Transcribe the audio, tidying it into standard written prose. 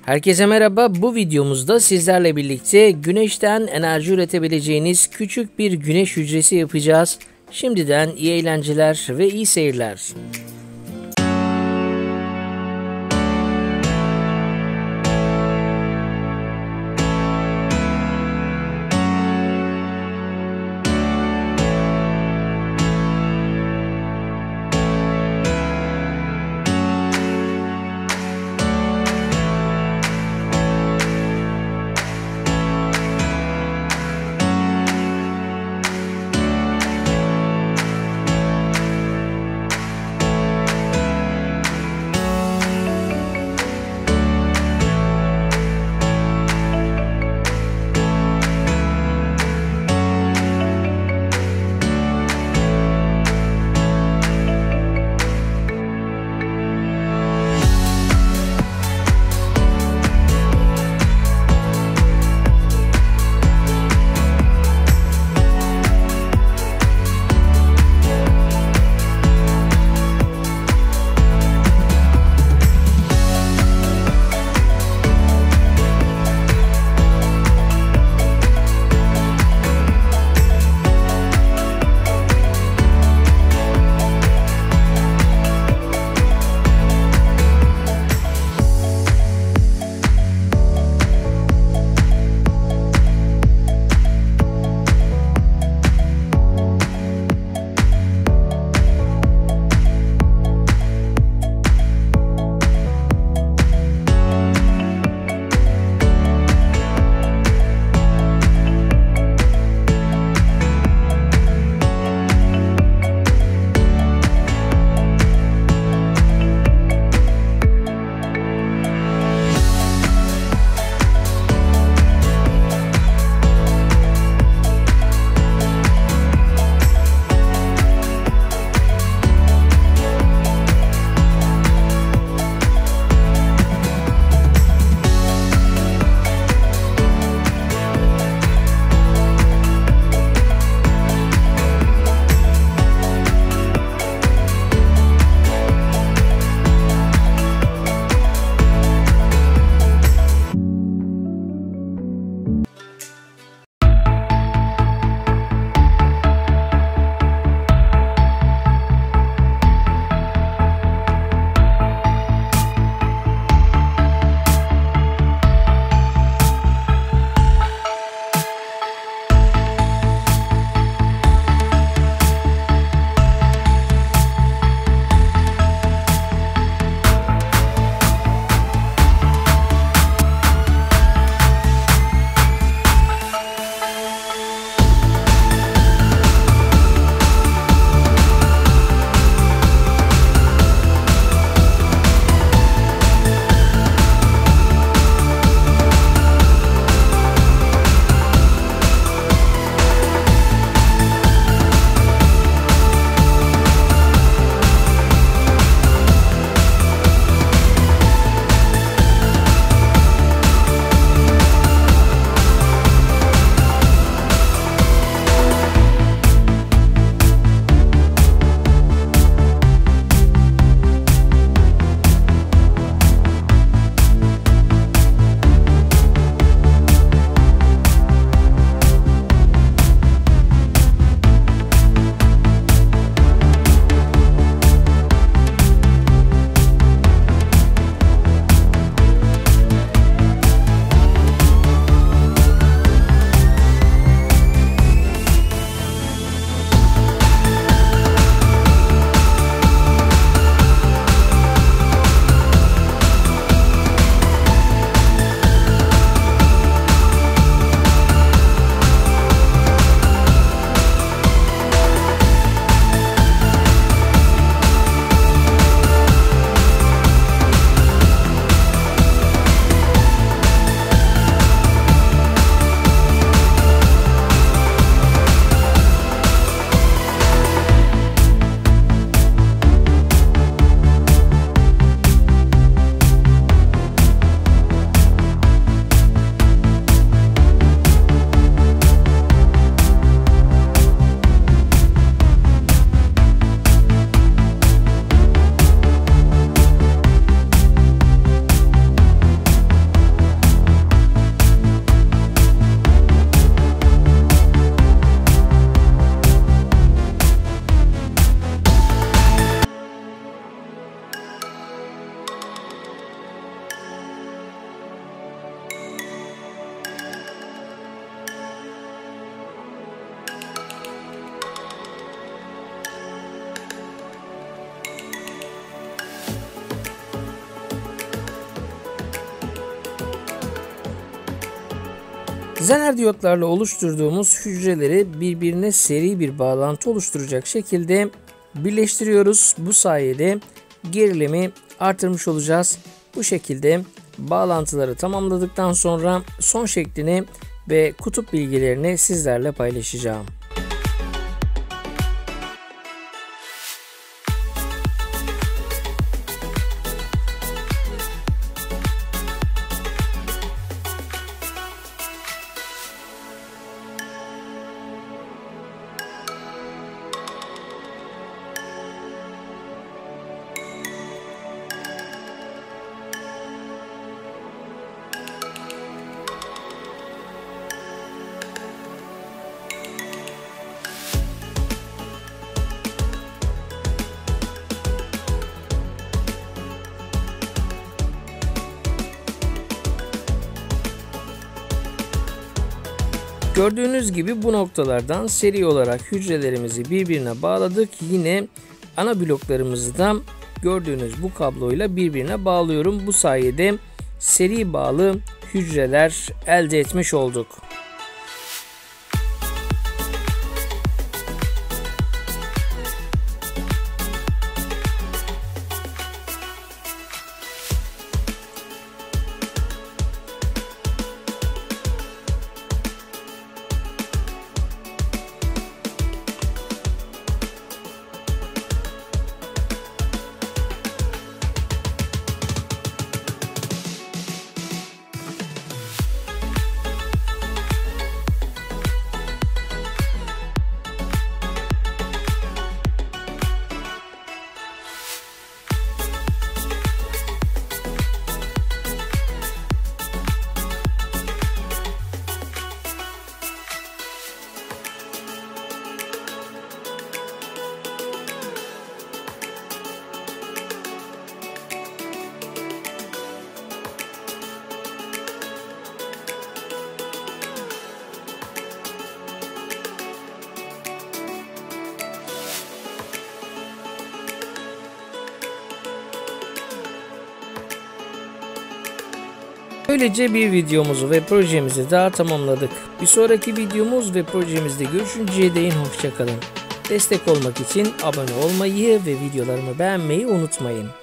Herkese merhaba. Bu videomuzda sizlerle birlikte güneşten enerji üretebileceğiniz küçük bir güneş hücresi yapacağız. Şimdiden iyi eğlenceler ve iyi seyirler. Zener diyotlarla oluşturduğumuz hücreleri birbirine seri bir bağlantı oluşturacak şekilde birleştiriyoruz. Bu sayede gerilimi artırmış olacağız. Bu şekilde bağlantıları tamamladıktan sonra son şeklini ve kutup bilgilerini sizlerle paylaşacağım. Gördüğünüz gibi bu noktalardan seri olarak hücrelerimizi birbirine bağladık. Yine ana bloklarımızı da gördüğünüz bu kabloyla birbirine bağlıyorum. Bu sayede seri bağlı hücreler elde etmiş olduk. Böylece bir videomuzu ve projemizi daha tamamladık. Bir sonraki videomuz ve projemizde görüşünceye değin hoşça kalın. Destek olmak için abone olmayı ve videolarımı beğenmeyi unutmayın.